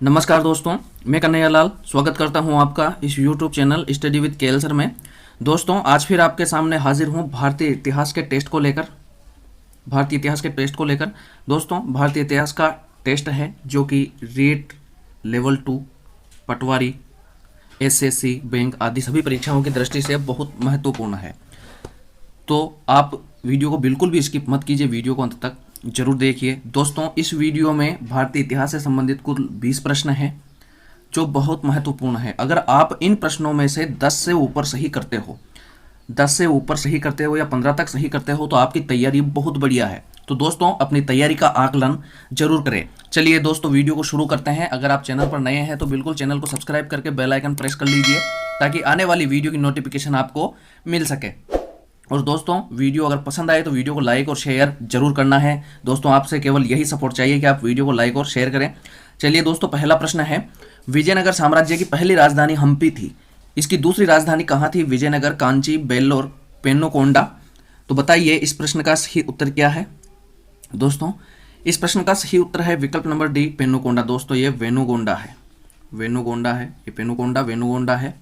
नमस्कार दोस्तों, मैं कन्हैया लाल स्वागत करता हूं आपका इस YouTube channel study with KL sir में। दोस्तों, आज फिर आपके सामने हाजिर हूं भारतीय इतिहास के टेस्ट को लेकर। दोस्तों, भारतीय इतिहास का टेस्ट है जो कि रीट लेवल 2, पटवारी, एसएससी, बैंक आदि सभी परीक्षाओं की दृष्टि से बहुत महत्वपूर्ण है। तो आप वीडियो को बिल्कुल भी स्किप मत कीजिए, वीडियो को अंत तक जरूर देखिए। दोस्तों, इस वीडियो में भारतीय इतिहास से संबंधित कुल 20 प्रश्न हैं जो बहुत महत्वपूर्ण है। अगर आप इन प्रश्नों में से 10 से ऊपर सही करते हो या 15 तक सही करते हो तो आपकी तैयारी बहुत बढ़िया है। तो दोस्तों, अपनी तैयारी का आकलन जरूर करें। चलिए दोस्तों, वीडियो को शुरू करते हैं। अगर आप चैनल पर नए हैं तो बिल्कुल चैनल को सब्सक्राइब करके बेल आइकन प्रेस कर लीजिए ताकि आने वाली वीडियो की नोटिफिकेशन आपको मिल सके। और दोस्तों, वीडियो अगर पसंद आए तो वीडियो को लाइक और शेयर जरूर करना है। दोस्तों, आपसे केवल यही सपोर्ट चाहिए कि आप वीडियो को लाइक और शेयर करें। चलिए दोस्तों, पहला प्रश्न है, विजयनगर साम्राज्य की पहली राजधानी हम्पी थी। इसकी दूसरी राजधानी कहाँ थी? विजयनगर, कांची, बेल्लोर, पेन्नोकोंडा। तो बताइए इस प्रश्न का सही उत्तर क्या है? दोस्तों, इस प्रश्न का सही उत्तर है विकल्प नंबर डी, पेन्नोकोंडा। दोस्तों, ये वेनुगोंडा है, ये वेनुगोंडा है।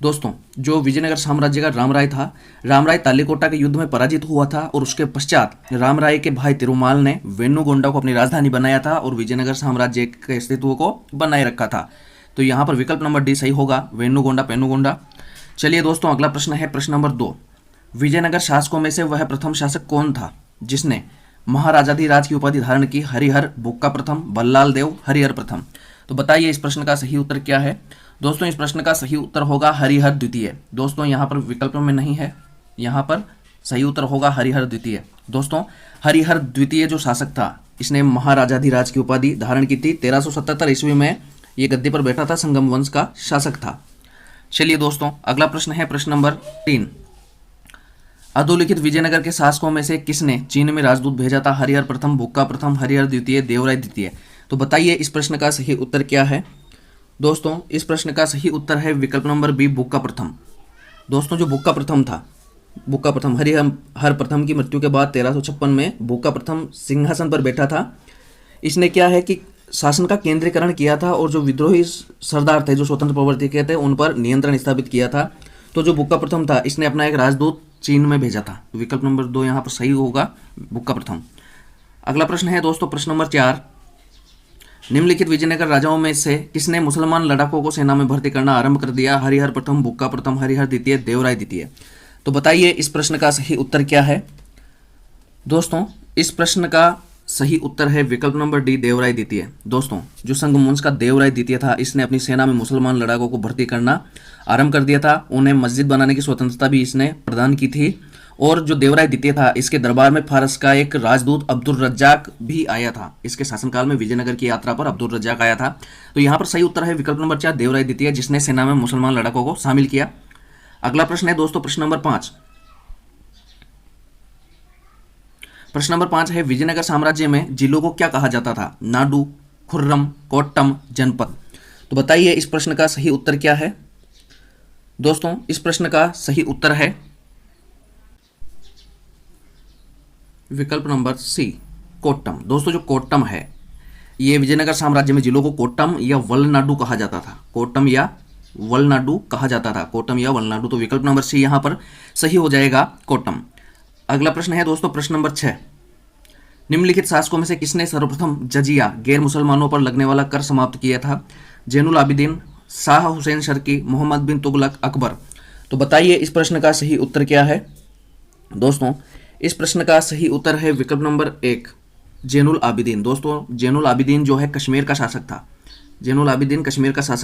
दोस्तों, जो विजयनगर साम्राज्य का रामराय तालिकोटा के युद्ध में पराजित हुआ था और उसके पश्चात रामराय के भाई तिरुमाल ने वेनुगोंडा को अपनी राजधानी बनाया था और विजयनगर साम्राज्य के अस्तित्व को बनाए रखा था। तो यहाँ पर विकल्प नंबर डी सही होगा, वेनुगोंडा, पेन्नोकोंडा। चलिए दोस्तों, अगला प्रश्न है प्रश्न नंबर 2। विजयनगर शासकों में से वह प्रथम शासक कौन था जिसने महाराजाधिराज की उपाधि धारण की? हरिहर, बुक्का प्रथम, बल्लाल देव, हरिहर प्रथम। तो बताइए इस प्रश्न का सही उत्तर क्या है? दोस्तों, इस प्रश्न का सही उत्तर होगा हरिहर द्वितीय। दोस्तों, यहाँ पर विकल्प में नहीं है, यहाँ पर सही उत्तर होगा हरिहर द्वितीय। दोस्तों, हरिहर द्वितीय जो शासक था, इसने महाराजाधिराज की उपाधि धारण की थी। 1377 ईस्वी में ये गद्दी पर बैठा था, संगम वंश का शासक था। चलिए दोस्तों, अगला प्रश्न है प्रश्न नंबर 3। अधोलिखित विजयनगर के शासकों में से किसने चीन में राजदूत भेजा था? हरिहर प्रथम, बुक्का प्रथम, हरिहर द्वितीय, देवराय द्वितीय। तो बताइए इस प्रश्न का सही उत्तर क्या है? दोस्तों, इस प्रश्न का सही उत्तर है विकल्प नंबर बी, बुक्का प्रथम। दोस्तों, जो बुक्का प्रथम हरिहर प्रथम की मृत्यु के बाद 1356 में बुक्का प्रथम सिंहासन पर बैठा था। इसने क्या है कि शासन का केंद्रीकरण किया था और जो विद्रोही सरदार थे, जो स्वतंत्र प्रवर्तक थे, उन पर नियंत्रण स्थापित किया था। तो जो बुक्का प्रथम था, इसने अपना एक राजदूत चीन में भेजा था। विकल्प नंबर 2 यहाँ पर सही होगा, बुक्का प्रथम। अगला प्रश्न है दोस्तों प्रश्न नंबर 4। निम्नलिखित विजयनगर राजाओं में से किसने मुसलमान लड़ाकों को सेना में भर्ती करना आरंभ कर दिया? हरिहर प्रथम, बुक्का प्रथम, हरिहर द्वितीय, देवराय द्वितीय। तो बताइए इस प्रश्न का सही उत्तर क्या है? दोस्तों, इस प्रश्न का सही उत्तर है विकल्प नंबर डी, देवराय द्वितीय। दोस्तों, जो संगम वंश का देवराय द्वितीय था, इसने अपनी सेना में मुसलमान लड़ाकों को भर्ती करना आरंभ कर दिया था। उन्हें मस्जिद बनाने की स्वतंत्रता भी इसने प्रदान की थी। और जो देवराय द्वितीय था, इसके दरबार में फारस का एक राजदूत अब्दुल रज्जाक भी आया था। इसके शासनकाल में विजयनगर की यात्रा पर अब्दुल रज्जाक आया था। तो यहाँ पर सही उत्तर है विकल्प नंबर 4, देवराय द्वितीय, जिसने सेना में मुसलमान लड़ाकों को शामिल किया। अगला प्रश्न है दोस्तों प्रश्न नंबर 5। प्रश्न नंबर 5 है, विजयनगर साम्राज्य में जिलों को क्या कहा जाता था? नाडु, खुर्रम, कोट्टम, जनपद। तो बताइए इस प्रश्न का सही उत्तर क्या है? दोस्तों, इस प्रश्न का सही उत्तर है विकल्प नंबर सी, कोट्टम। दोस्तों, जो कोट्टम है, ये विजयनगर साम्राज्य में जिलों को कोट्टम या वलनाडु कहा जाता था। कोट्टम या वलनाडु। तो विकल्प नंबर सी यहाँ पर सही हो जाएगा, कोट्टम। अगला प्रश्न है दोस्तों प्रश्न नंबर 6। निम्नलिखित शासकों में से किसने सर्वप्रथम जजिया, गैर मुसलमानों पर लगने वाला कर समाप्त किया था? जैनुल आबिदीन, शाह हुसैन शर्की, मोहम्मद बिन तुगलक, अकबर। तो बताइए इस प्रश्न का सही उत्तर क्या है? दोस्तों, इस प्रश्न का सही उत्तर है विकल्प नंबर 1, जैनुल आबिदीन। दोस्तों, जैनुल आबिदीन जो है कश्मीर का शासक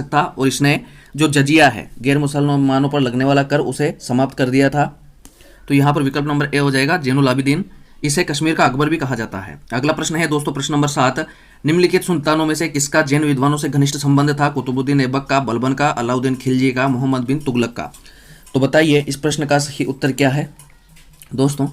था। और इसने जो जजिया है, गैर मुसलमानों पर लगने वाला कर, उसे समाप्त कर दिया था। तो यहाँ पर विकल्प नंबर ए हो जाएगा, जैनुल आबिदीन। इसे कश्मीर का अकबर भी कहा जाता है। अगला प्रश्न है दोस्तों प्रश्न नंबर 7। निम्नलिखित सुल्तानों में से किसका जैन विद्वानों से घनिष्ठ संबंध था? कुतुबुद्दीन ऐबक का, बलबन का, अलाउद्दीन खिलजी का, मोहम्मद बिन तुगलक का। तो बताइए इस प्रश्न का सही उत्तर क्या है? दोस्तों,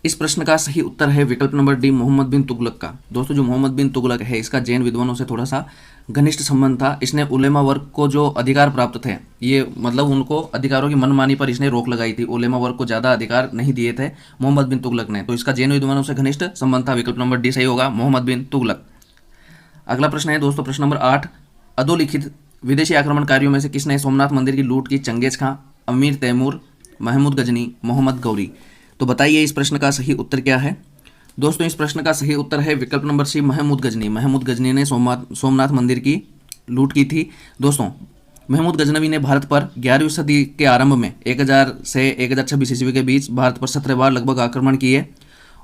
इस प्रश्न का सही उत्तर है विकल्प नंबर डी, मोहम्मद बिन तुगलक का। दोस्तों, जो मोहम्मद बिन तुगलक है, इसका जैन विद्वानों से थोड़ा सा घनिष्ठ संबंध था। इसने उलेमा वर्ग को जो अधिकार प्राप्त थे, ये मतलब उनको अधिकारों की मनमानी पर इसने रोक लगाई थी। उलेमा वर्ग को ज़्यादा अधिकार नहीं दिए थे मोहम्मद बिन तुगलक ने। तो इसका जैन विद्वानों से घनिष्ठ संबंध था। विकल्प नंबर डी सही होगा, मोहम्मद बिन तुगलक। अगला प्रश्न है दोस्तों प्रश्न नंबर 8। अधोलिखित विदेशी आक्रमणकारियों में से किसने सोमनाथ मंदिर की लूट की? चंगेज खां, अमीर तैमूर, महमूद गजनी, मोहम्मद गौरी। तो बताइए इस प्रश्न का सही उत्तर क्या है? दोस्तों इस प्रश्न का सही उत्तर है विकल्प नंबर सी, महमूद गजनी। महमूद गजनी ने सोमनाथ मंदिर की लूट की थी। दोस्तों महमूद गजनवी ने भारत पर 11वीं सदी के आरंभ में 1000 से 1026 ईस्वी के बीच भारत पर 17 बार लगभग आक्रमण किए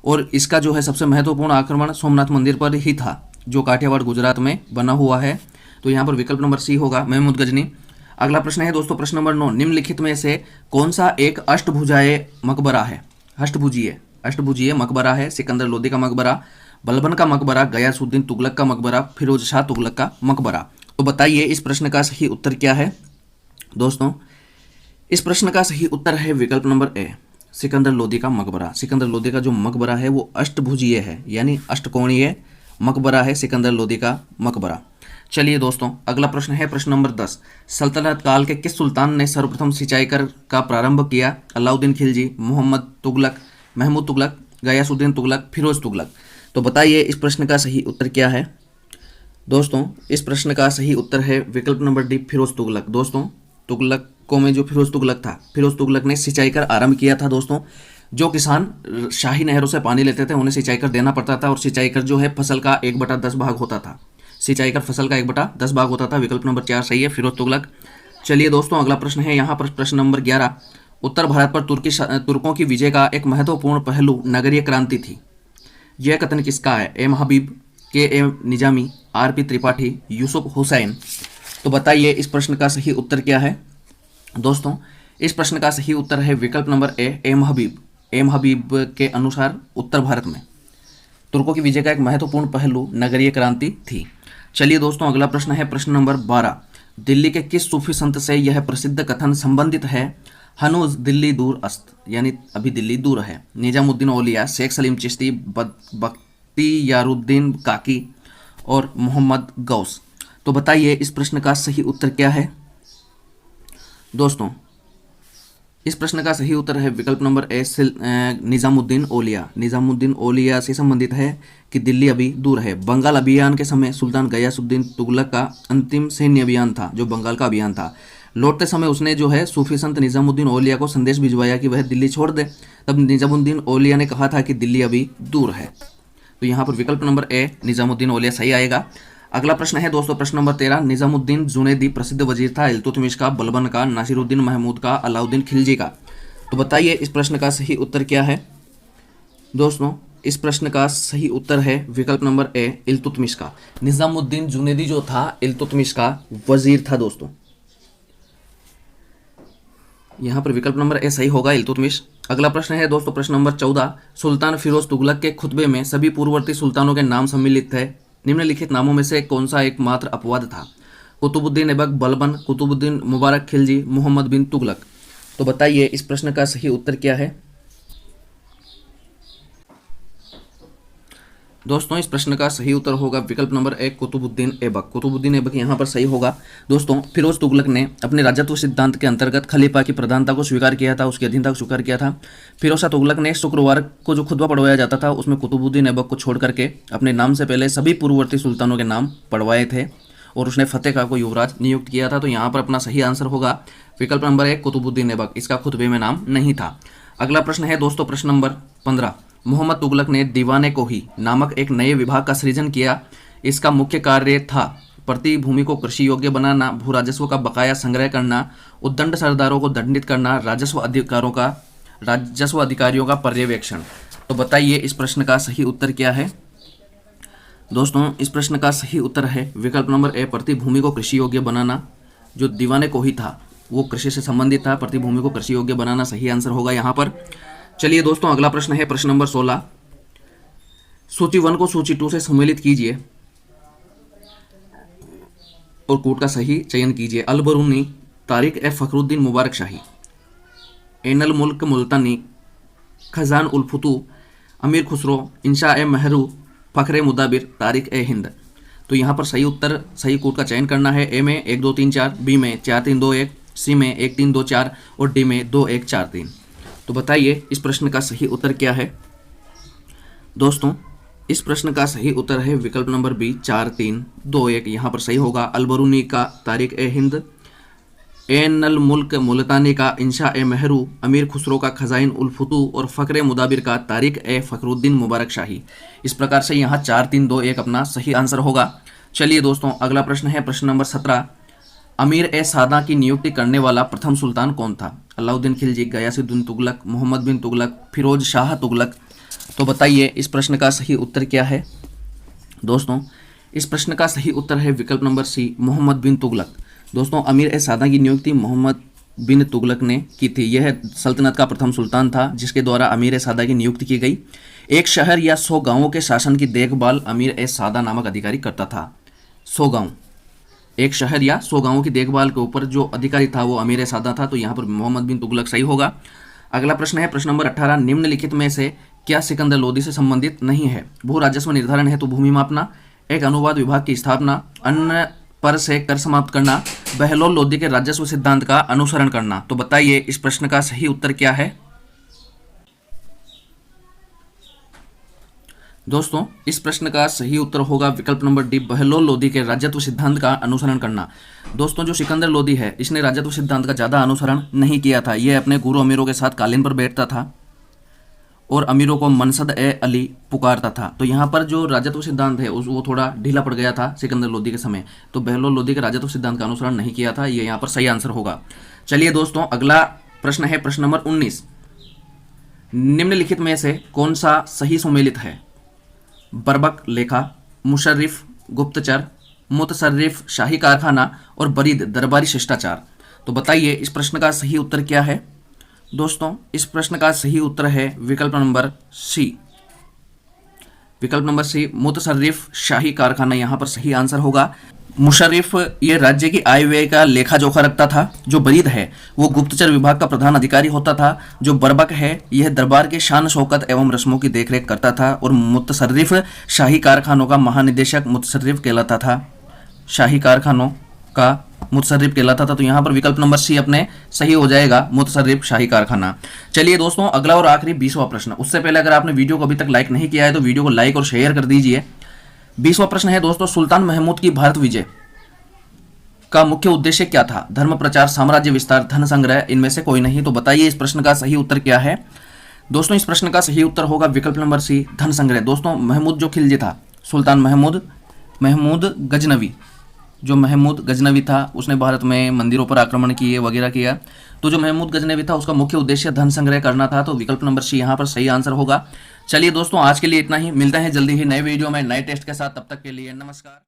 और इसका जो है सबसे महत्वपूर्ण आक्रमण सोमनाथ मंदिर पर ही था जो काठियावाड़ गुजरात में बना हुआ है। तो यहाँ पर विकल्प नंबर सी होगा, महमूद गजनी। अगला प्रश्न है दोस्तों प्रश्न नंबर 9, निम्नलिखित में से कौन सा एक अष्टभुजाए मकबरा है? अष्टभुजीय मकबरा है। सिकंदर लोदी का मकबरा, बलबन का मकबरा, गयासुद्दीन तुगलक का मकबरा, फिरोज शाह तुगलक का मकबरा। तो बताइए इस प्रश्न का सही उत्तर क्या है? दोस्तों इस प्रश्न का सही उत्तर है विकल्प नंबर ए, सिकंदर लोदी का मकबरा। सिकंदर लोदी का जो मकबरा है वो अष्टभुजीय है, यानी अष्टकोणीय मकबरा है सिकंदर लोदी का मकबरा। चलिए दोस्तों अगला प्रश्न है प्रश्न नंबर 10, सल्तनत काल के किस सुल्तान ने सर्वप्रथम सिंचाई कर का प्रारंभ किया? अलाउद्दीन खिलजी, मोहम्मद तुगलक, महमूद तुगलक, गयासुद्दीन तुगलक, फिरोज तुगलक। तो बताइए इस प्रश्न का सही उत्तर क्या है? दोस्तों इस प्रश्न का सही उत्तर है विकल्प नंबर डी, फिरोज तुगलक। दोस्तों तुगलकों में जो फिरोज तुगलक था, फिरोज तुगलक ने सिंचाई कर आरंभ किया था। दोस्तों जो किसान शाही नहरों से पानी लेते थे उन्हें सिंचाई कर देना पड़ता था और सिंचाई कर जो है फसल का 1/10 भाग होता था। सिंचाई कर फसल का 1/10 भाग होता था। विकल्प नंबर 4 सही है, फिरोज तुगलक। चलिए दोस्तों अगला प्रश्न है यहाँ पर प्रश्न नंबर 11, उत्तर भारत पर तुर्कों की विजय का एक महत्वपूर्ण पहलू नगरीय क्रांति थी। यह कथन किसका है? M Habib, K M Nizami, R P Tripathi, Yusuf Hussain. तो बताइए इस प्रश्न का सही उत्तर क्या है? दोस्तों इस प्रश्न का सही उत्तर है विकल्प number A, M Habib. M Habib के अनुसार उत्तर भारत में तुर्कों की विजय का एक महत्वपूर्ण पहलू नगरीय क्रांति थी। चलिए दोस्तों अगला प्रश्न है प्रश्न नंबर 12, दिल्ली के किस सूफी संत से यह प्रसिद्ध कथन संबंधित है? हनूज दिल्ली दूर अस्त, यानी अभी दिल्ली दूर है। निजामुद्दीन औलिया, शेख सलीम चिश्ती, बख्तियारुद्दीन काकी और मोहम्मद गौस। तो बताइए इस प्रश्न का सही उत्तर क्या है? दोस्तों इस प्रश्न का सही उत्तर है विकल्प नंबर ए, निजामुद्दीन औलिया। निजामुद्दीन औलिया से संबंधित है कि दिल्ली अभी दूर है। बंगाल अभियान के समय सुल्तान गयासुद्दीन तुगलक का अंतिम सैन्य अभियान था, जो बंगाल का अभियान था। लौटते समय उसने जो है सूफी संत निजामुद्दीन औलिया को संदेश भिजवाया कि वह दिल्ली छोड़ दे। तब निजामुद्दीन औलिया ने कहा था कि दिल्ली अभी दूर है। तो यहाँ पर विकल्प नंबर ए, निजामुद्दीन औलिया सही आएगा। अगला प्रश्न है दोस्तों प्रश्न नंबर 13, निजामुद्दीन जुनैदी प्रसिद्ध वजीर था इल्तुतमिश का, बलबन का, नासिरुद्दीन महमूद का, अलाउद्दीन खिलजी का। तो बताइए इस प्रश्न का सही उत्तर क्या है? दोस्तों इस प्रश्न का सही उत्तर है विकल्प नंबर ए, इल्तुतमिश का। निजामुद्दीन जुनैदी जो था इल्तुतमिश का वजीर था। दोस्तों यहाँ पर विकल्प नंबर ए सही होगा, इल्तुतमिश। अगला प्रश्न है दोस्तों प्रश्न नंबर 14, सुल्तान फिरोज तुगलक के खुतबे में सभी पूर्ववर्ती सुल्तानों के नाम सम्मिलित थे। निम्नलिखित नामों में से कौन सा एकमात्र अपवाद था? कुतुबुद्दीन ऐबक, बलबन, कुतुबुद्दीन मुबारक खिलजी, मोहम्मद बिन तुगलक। तो बताइए इस प्रश्न का सही उत्तर क्या है? दोस्तों इस प्रश्न का सही उत्तर होगा विकल्प नंबर एक, कुतुबुद्दीन ऐबक। कुतुबुद्दीन ऐबक यहाँ पर सही होगा। दोस्तों फिरोज तुगलक ने अपने राजत्व सिद्धांत के अंतर्गत खलीफा की प्रधानता को स्वीकार किया था, उसकी अधीनता को स्वीकार किया था। फिरोज शाह तुगलक ने शुक्रवार को जो खुतबा पढ़वाया जाता था उसमें कुतुबुद्दीन ऐबक को छोड़ करके अपने नाम से पहले सभी पूर्ववर्ती सुल्तानों के नाम पढ़वाए थे और उसने फतेह खां को युवराज नियुक्त किया था। तो यहाँ पर अपना सही आंसर होगा विकल्प नंबर एक, कुतुबुद्दीन ऐबक। इसका खुतबे में नाम नहीं था। अगला प्रश्न है दोस्तों प्रश्न नंबर 15, मोहम्मद तुगलक ने दीवाने कोही नामक एक नए विभाग का सृजन किया। इसका मुख्य कार्य था प्रति भूमि को कृषि योग्य बनाना, भू राजस्व का बकाया संग्रह करना, उद्दंड सरदारों को दंडित करना, राजस्व अधिकारियों का पर्यवेक्षण। तो बताइए इस प्रश्न का सही उत्तर क्या है? दोस्तों इस प्रश्न का सही उत्तर है विकल्प नंबर ए, प्रति भूमि को कृषि योग्य बनाना। जो दीवाने कोही था वो कृषि से संबंधित था, प्रति भूमि को कृषि योग्य बनाना सही आंसर होगा यहाँ पर। चलिए दोस्तों अगला प्रश्न है प्रश्न नंबर 16, सूची 1 को सूची 2 से सम्मिलित कीजिए और कोड का सही चयन कीजिए। अल बरूनी, तारिक ए फखरुद्दीन मुबारक शाही, एनल मुल्क मुल्तानी, खजान उल फतू, अमीर खुसरो, इंशा ए महरू, फखरे मुदाबिर, तारिक ए हिंद। तो यहाँ पर सही उत्तर सही कोड का चयन करना है। ए में 1 2 3 4, बी में 4 3 2 1, सी में 1 3 2 4 और डी में 2 1 4 3। तो बताइए इस प्रश्न का सही उत्तर क्या है? दोस्तों इस प्रश्न का सही उत्तर है विकल्प नंबर बी 4321। यहाँ पर सही होगा। अलबरूनी का तारिक ए हिंद, एन मुल्क मुल्तानी का इंशा ए मेहरू, अमीर खुसरो का खजाइन उल फुतू और फ़क्र मुदाबिर का तारिक ए फ़खरुद्दीन मुबारक शाही। इस प्रकार से यहाँ 4321 अपना सही आंसर होगा। चलिए दोस्तों, अगला प्रश्न है प्रश्न नंबर 17। अमीर ए सादा की नियुक्ति करने वाला प्रथम सुल्तान कौन था? अलाउद्दीन खिलजी, गयासुद्दीन तुगलक, मोहम्मद बिन तुगलक, फिरोज शाह तुगलक। तो बताइए इस प्रश्न का सही उत्तर क्या है? दोस्तों, इस प्रश्न का सही उत्तर है विकल्प नंबर सी, मोहम्मद बिन तुगलक। दोस्तों, अमीर ए सादा की नियुक्ति मोहम्मद बिन तुगलक ने की थी। यह सल्तनत का प्रथम सुल्तान था जिसके द्वारा अमीर ए सादा की नियुक्ति की गई। एक शहर या 100 गांवों के शासन की देखभाल अमीर ए सादा नामक अधिकारी करता था। 100 गांव, एक शहर या 100 गांवों की देखभाल के ऊपर जो अधिकारी था वो अमीर ए सादा था। तो यहाँ पर मोहम्मद बिन तुगलक सही होगा। अगला प्रश्न है प्रश्न नंबर 18। निम्नलिखित में से क्या सिकंदर लोदी से संबंधित नहीं है? भू राजस्व निर्धारण हेतु भूमि मापना, एक अनुवाद विभाग की स्थापना, अन्न पर से कर समाप्त करना, बहलोल लोदी के राजस्व सिद्धांत का अनुसरण करना। तो बताइए इस प्रश्न का सही उत्तर क्या है? दोस्तों, इस प्रश्न का सही उत्तर होगा विकल्प नंबर डी, बहलोल लोदी के राजस्व सिद्धांत का अनुसरण करना। दोस्तों, जो सिकंदर लोदी है इसने राजस्व सिद्धांत का ज़्यादा अनुसरण नहीं किया था। यह अपने गुरु अमीरों के साथ कालीन पर बैठता था और अमीरों को मनसद ए अली पुकारता था। तो यहाँ पर जो राजस्व सिद्धांत है वो थोड़ा ढीला पड़ गया था सिकंदर लोदी के समय। तो बहलोल लोदी के राजस्व सिद्धांत का अनुसरण नहीं किया था। ये यहाँ पर सही आंसर होगा। चलिए दोस्तों, अगला प्रश्न है प्रश्न नंबर 19। निम्नलिखित में से कौन सा सही सुमेलित है? बर्बक लेखा, मुशर्रिफ गुप्तचर, मुतसर्रिफ शाही कारखाना और बरीद दरबारी शिष्टाचार। तो बताइए इस प्रश्न का सही उत्तर क्या है? दोस्तों, इस प्रश्न का सही उत्तर है विकल्प नंबर सी, विकल्प नंबर सी, मुतसर्रिफ शाही कारखाना यहाँ पर सही आंसर होगा। मुशर्रिफ ये राज्य की आय व्यय का लेखा जोखा रखता था। जो बरीद है वो गुप्तचर विभाग का प्रधान अधिकारी होता था। जो बर्बक है यह दरबार के शान शौकत एवं रस्मों की देखरेख करता था। और मुतसर्रिफ शाही कारखानों का महानिदेशक मुतसर्रिफ कहलाता था। शाही कारखानों का मुतसर्रिफ कहलाता था। तो यहाँ पर विकल्प नंबर सी अपने सही हो जाएगा, मुतसर्रिफ शाही कारखाना। चलिए दोस्तों, अगला और आखिरी 20वां प्रश्न। उससे पहले अगर आपने वीडियो को अभी तक लाइक नहीं किया है तो वीडियो को लाइक और शेयर कर दीजिए। 20वां प्रश्न है दोस्तों, सुल्तान महमूद की भारत विजय का मुख्य उद्देश्य क्या था? धर्म प्रचार, साम्राज्य विस्तार, धन संग्रह, इनमें से कोई नहीं। तो बताइए इस प्रश्न का सही उत्तर क्या है? दोस्तों, इस प्रश्न का सही उत्तर होगा विकल्प नंबर सी, धन संग्रह। दोस्तों, महमूद जो खिलजी था, सुल्तान महमूद गजनवी, जो महमूद गजनवी था उसने भारत में मंदिरों पर आक्रमण किए वगैरह किया। तो जो महमूद गजनवी था उसका मुख्य उद्देश्य धन संग्रह करना था। तो विकल्प नंबर सी यहाँ पर सही आंसर होगा। चलिए दोस्तों, आज के लिए इतना ही। मिलते हैं जल्दी ही नए वीडियो में नए टेस्ट के साथ। तब तक के लिए नमस्कार।